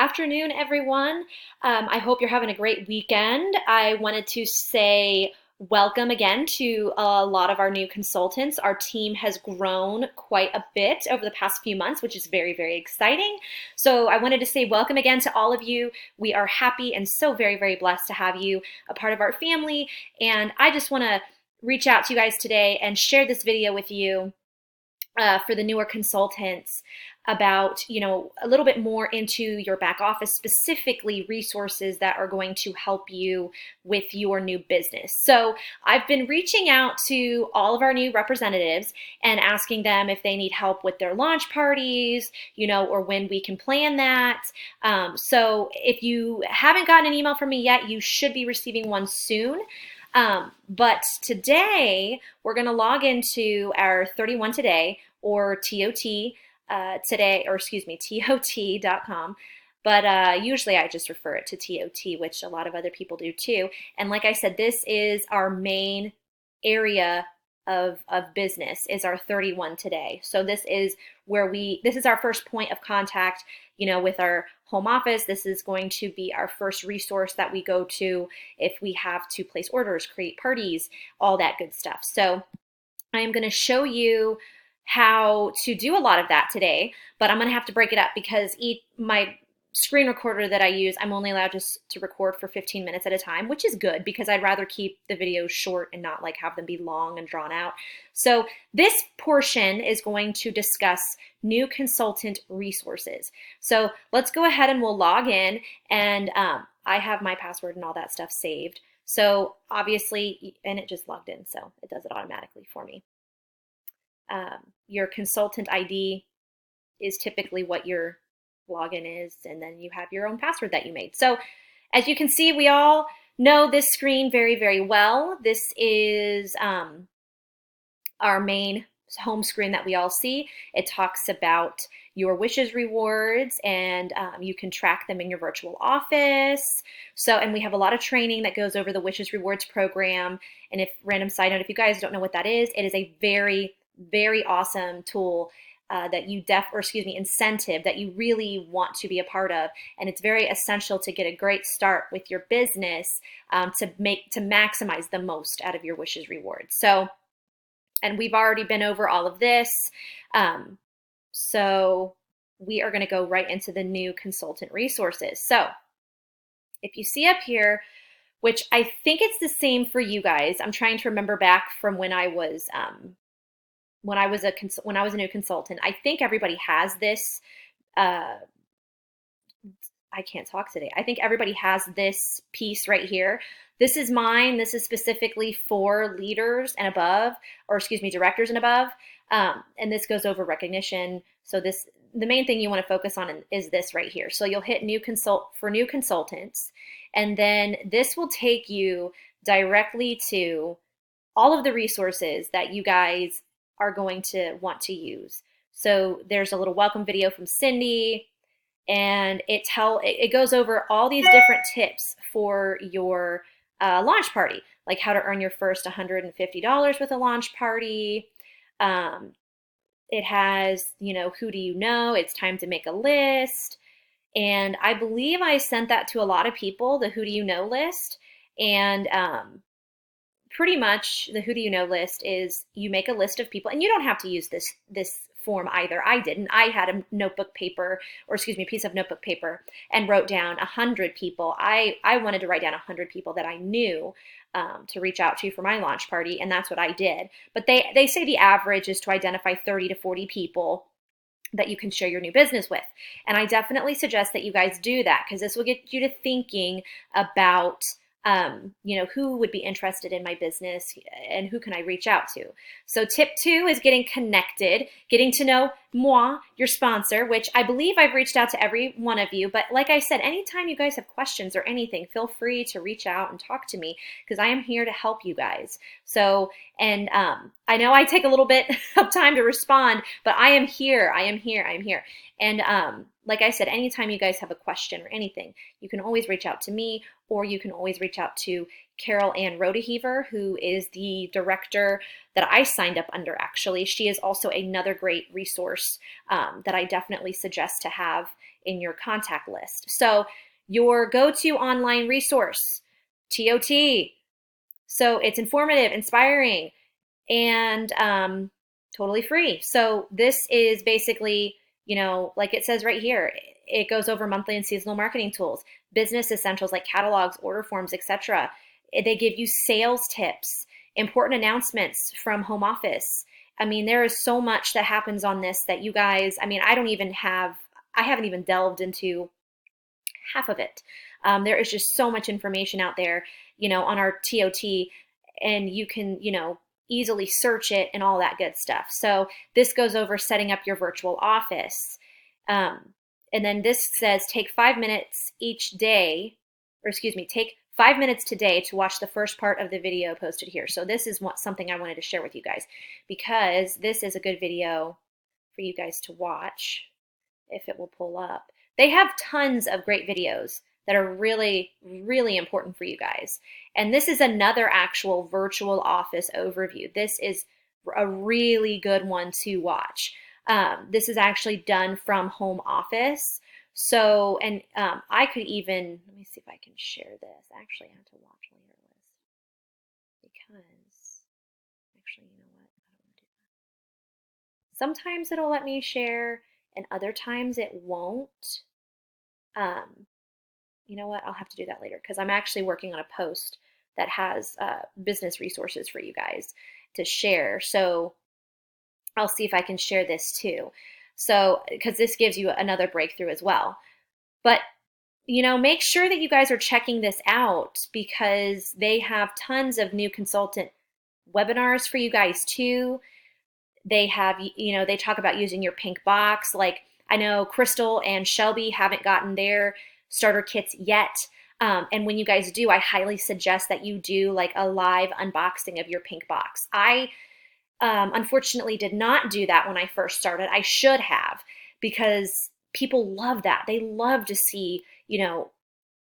afternoon, everyone. I hope you're having a great weekend. I wanted to say welcome again to a lot of our new consultants. Our team has grown quite a bit over the past few months, which is very, very exciting. So I wanted to say welcome again to all of you. We are happy and so very, very blessed to have you a part of our family. And I just want to reach out to you guys today and share this video with you for the newer consultants about, a little bit more into your back office, specifically resources that are going to help you with your new business. So I've been reaching out to all of our new representatives and asking them if they need help with their launch parties, or when we can plan that. So if you haven't gotten an email from me yet, you should be receiving one soon. But today we're going to log into our 31 Today or TOT today, or excuse me, TOT.com. But usually I just refer it to TOT, which a lot of other people do too. And like I said, this is our main area of business, is our 31 Today. So this is where this is our first point of contact, with our home office. This is going to be our first resource that we go to if we have to place orders, create parties, all that good stuff. So I am going to show you how to do a lot of that today, but I'm going to have to break it up because my screen recorder that I use, I'm only allowed to record for 15 minutes at a time, which is good because I'd rather keep the videos short and not have them be long and drawn out. So this portion is going to discuss new consultant resources. So let's go ahead and we'll log in, and I have my password and all that stuff saved. So obviously, and it just logged in, so it does it automatically for me. Your consultant ID is typically what your login is, and then you have your own password that you made. So as you can see, we all know this screen very, very well. This is our main home screen that we all see. It talks about your wishes rewards, and you can track them in your virtual office. So, and we have a lot of training that goes over the wishes rewards program. And if random side note, if you guys don't know what that is, it is a very, very awesome tool that you incentive that you really want to be a part of. And it's very essential to get a great start with your business to maximize the most out of your wishes rewards. So, and we've already been over all of this. So we are going to go right into the new consultant resources. So if you see up here, which I think it's the same for you guys, I'm trying to remember back from when I was a new consultant. I think everybody has this. I can't talk today. I think everybody has this piece right here. This is mine. This is specifically for leaders and above, or excuse me, directors and above. And this goes over recognition. So the main thing you want to focus on is this right here. So you'll hit for new consultants, and then this will take you directly to all of the resources that you guys are going to want to use. So there's a little welcome video from Cindy, and it goes over all these different tips for your launch party, like how to earn your first $150 with a launch party. It has, who do you know? It's time to make a list. And I believe I sent that to a lot of people, the who do you know list. And pretty much the who do you know list is you make a list of people, and you don't have to use this form either. I didn't. I had a piece of notebook paper and wrote down 100 people. I wanted to write down 100 people that I knew to reach out to for my launch party, and that's what I did. But they say the average is to identify 30 to 40 people that you can share your new business with. And I definitely suggest that you guys do that, because this will get you to thinking about who would be interested in my business and who can I reach out to. So tip 2 is getting connected, getting to know moi, your sponsor, which I believe I've reached out to every one of you. But like I said, anytime you guys have questions or anything, feel free to reach out and talk to me, because I am here to help you guys. So, and I know I take a little bit of time to respond, but I am here. And like I said, anytime you guys have a question or anything, you can always reach out to me, or you can always reach out to Carol Ann Rodeheaver, who is the director that I signed up under, actually. She is also another great resource that I definitely suggest to have in your contact list. So your go-to online resource, TOT. So it's informative, inspiring, and totally free. So this is basically, like it says right here, it goes over monthly and seasonal marketing tools, business essentials like catalogs, order forms, etc. They give you sales tips, important announcements from home office. I mean, there is so much that happens on this that you guys, I mean, I haven't even delved into half of it. There is just so much information out there, on our TOT, and you can, easily search it and all that good stuff. So this goes over setting up your virtual office. And then this says take 5 minutes each day, or excuse me, take 5 minutes today to watch the first part of the video posted here. So this is something I wanted to share with you guys, because this is a good video for you guys to watch if it will pull up. They have tons of great videos that are really, really important for you guys. And this is another actual virtual office overview. This is a really good one to watch. This is actually done from home office. So, and I could even, let me see if I can share this. Actually, I have to watch later list, because, actually, you know what? I don't want to do that. Sometimes it'll let me share, and other times it won't. You know what? I'll have to do that later, because I'm actually working on a post that has business resources for you guys to share. So I'll see if I can share this too. So, because this gives you another breakthrough as well. But, make sure that you guys are checking this out, because they have tons of new consultant webinars for you guys too. They have, they talk about using your pink box. Like, I know Crystal and Shelby haven't gotten their starter kits yet. And when you guys do, I highly suggest that you do like a live unboxing of your pink box. I unfortunately did not do that when I first started. I should have, because people love that. They love to see,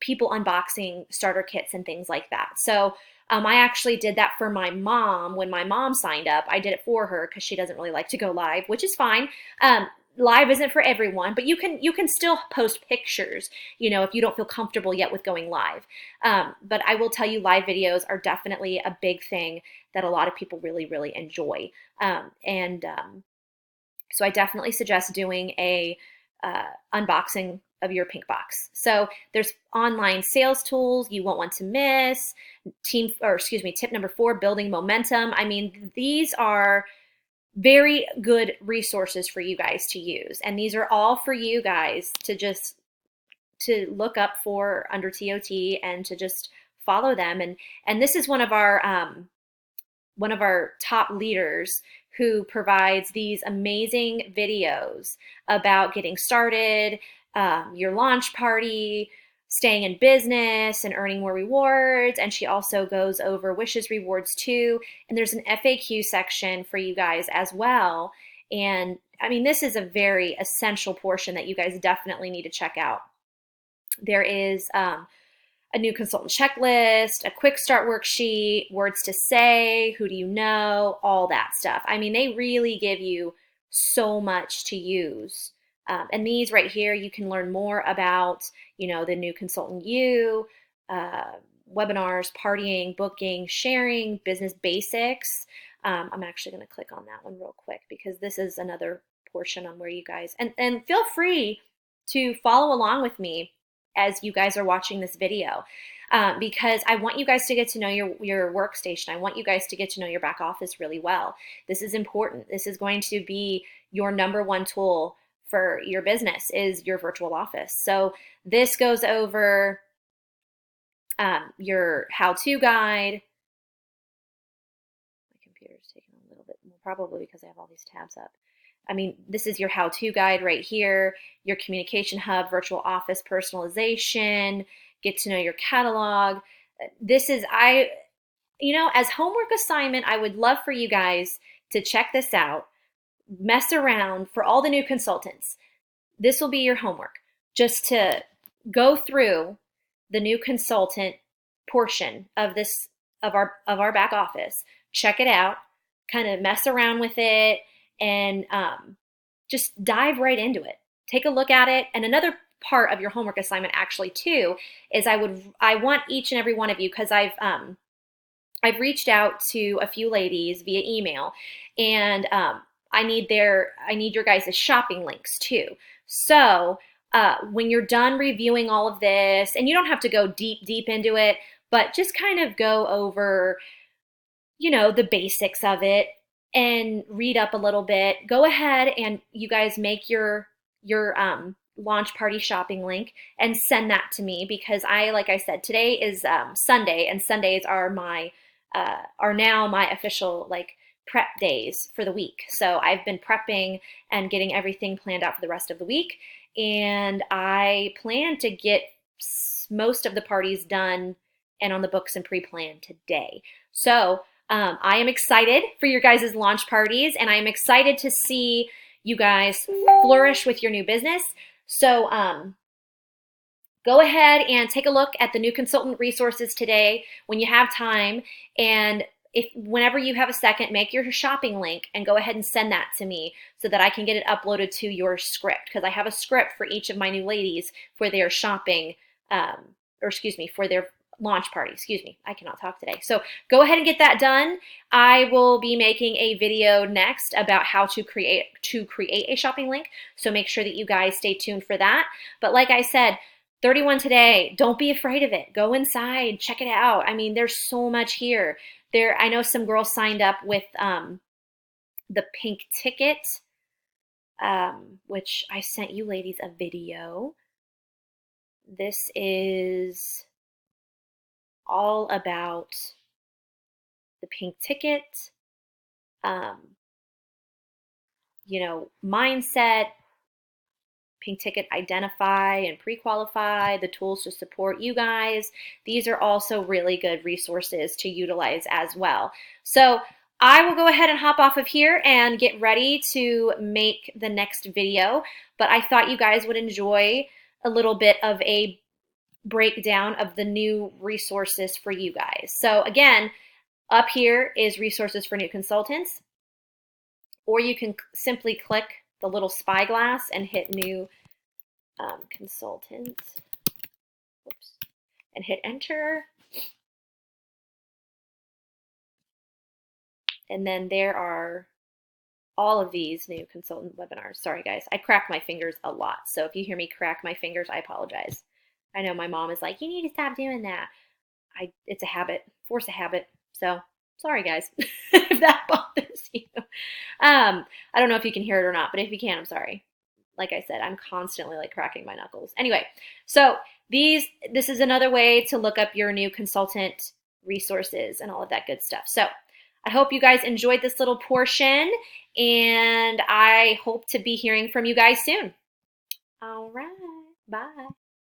people unboxing starter kits and things like that. So I actually did that for my mom when my mom signed up. I did it for her because she doesn't really like to go live, which is fine. Live isn't for everyone, but you can still post pictures, if you don't feel comfortable yet with going live. But I will tell you, live videos are definitely a big thing that a lot of people really, really enjoy. So I definitely suggest doing a unboxing of your pink box. So there's online sales tools you won't want to miss. Tip number 4, building momentum. I mean, these are very good resources for you guys to use. And these are all for you guys to look up for under TOT and to just follow them. And this is one of our top leaders who provides these amazing videos about getting started, your launch party, staying in business and earning more rewards. And she also goes over wishes rewards too. And there's an FAQ section for you guys as well. And I mean, this is a very essential portion that you guys definitely need to check out. There is a new consultant checklist, a quick start worksheet, words to say, who do you know, all that stuff. I mean, they really give you so much to use. And these right here, you can learn more about, the new consultant webinars, partying, booking, sharing, business basics. I'm actually going to click on that one real quick, because this is another portion on where you guys, and feel free to follow along with me as you guys are watching this video, because I want you guys to get to know your workstation. I want you guys to get to know your back office really well. This is important. This is going to be your number one tool for your business, is your virtual office. So this goes over your how-to guide. My computer's taking a little bit more, probably because I have all these tabs up. I mean, this is your how-to guide right here, your communication hub, virtual office personalization, get to know your catalog. This is, as homework assignment, I would love for you guys to check this out, mess around for all the new consultants. This will be your homework, just to go through the new consultant portion of our back office, check it out, kind of mess around with it, and just dive right into it. take a look at it. And another part of your homework assignment actually too is I want each and every one of you, because I've reached out to a few ladies via email, and I need your guys' shopping links too. So when you're done reviewing all of this, and you don't have to go deep into it, but just kind of go over, the basics of it and read up a little bit. Go ahead and you guys make your launch party shopping link and send that to me, because like I said, today is Sunday, and Sundays are now my official like prep days for the week. So I've been prepping and getting everything planned out for the rest of the week, and I plan to get most of the parties done and on the books and pre-planned today. So I am excited for your guys' launch parties, and I am excited to see you guys flourish with your new business. So go ahead and take a look at the new consultant resources today when you have time. And whenever you have a second, make your shopping link and go ahead and send that to me so that I can get it uploaded to your script, because I have a script for each of my new ladies for their shopping, for their launch party. I cannot talk today. So go ahead and get that done. I will be making a video next about how to create a shopping link. So make sure that you guys stay tuned for that. But like I said, 31 today, don't be afraid of it. Go inside, check it out. I mean, there's so much here. I know some girls signed up with the pink ticket, which I sent you ladies a video. This is all about the pink ticket, mindset, pink ticket identify and pre-qualify, the tools to support you guys. These are also really good resources to utilize as well. So I will go ahead and hop off of here and get ready to make the next video, but I thought you guys would enjoy a little bit of a breakdown of the new resources for you guys. So again, up here is resources for new consultants, or you can simply click the little spyglass and hit new consultant, and hit enter. And then there are all of these new consultant webinars. Sorry guys, I crack my fingers a lot. So if you hear me crack my fingers, I apologize. I know my mom is like, you need to stop doing that. It's a habit, force a habit. So sorry guys, if that bothers you. I don't know if you can hear it or not, but if you can, I'm sorry. Like I said, I'm constantly like cracking my knuckles. Anyway, so this is another way to look up your new consultant resources and all of that good stuff. So I hope you guys enjoyed this little portion, and I hope to be hearing from you guys soon. All right, bye.